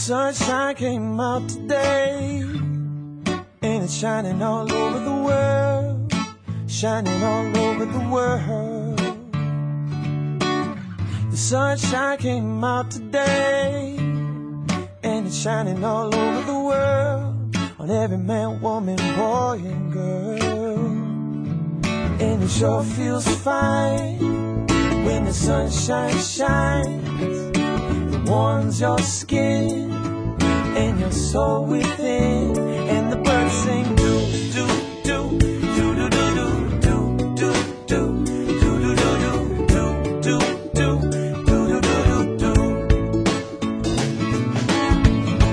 sunshine came out today, and it's shining all over the world, shining all over the world. The sunshine came out today, and it's shining all over the world, on every man, woman, boy, and girl. And it sure feels fine when the sunshine shines. It warms your skin and your soul within, and the birds sing do do do do do do do do do do do do do do.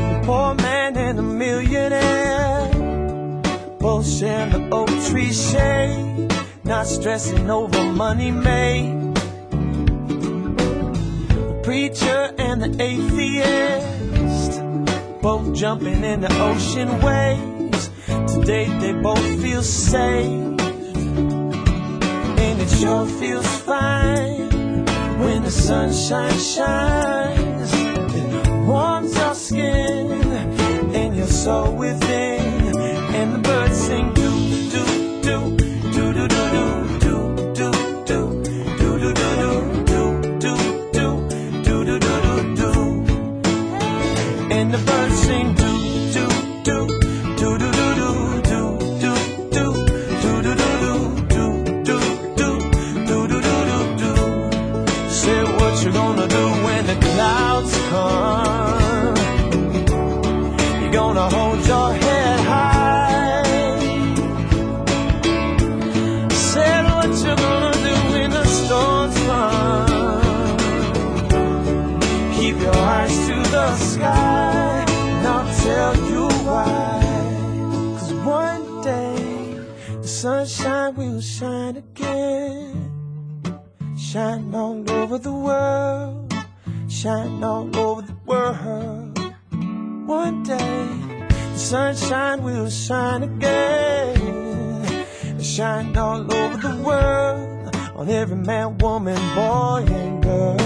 The poor man and the millionaire both share the oak tree shade, not stressing over money made. The preacher and the atheist both jumping in the ocean waves. Today they both feel safe, and it sure feels fine when the sunshine shines. It warms your skin and your soul within, and the birds sing do do do do do do do do do do do do do do do do do, and the birds sing do do do do do do do do do do do do do do do do. Say what you gonna do when the clouds come. You're gonna hold your head high. Say what you're gonna do when the storms come. Keep your eyes to the sky, and I'll tell you why. 'Cause one day the sunshine will shine again, shine all over the world, shine all over the world. One day the sunshine will shine again, shine all over the world, on every man, woman, boy, and girl.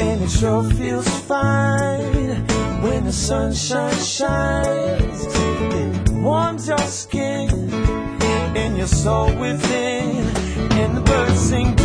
And it sure feels fine when the sunshine shines. It warms your skin and your soul within, and the birds sing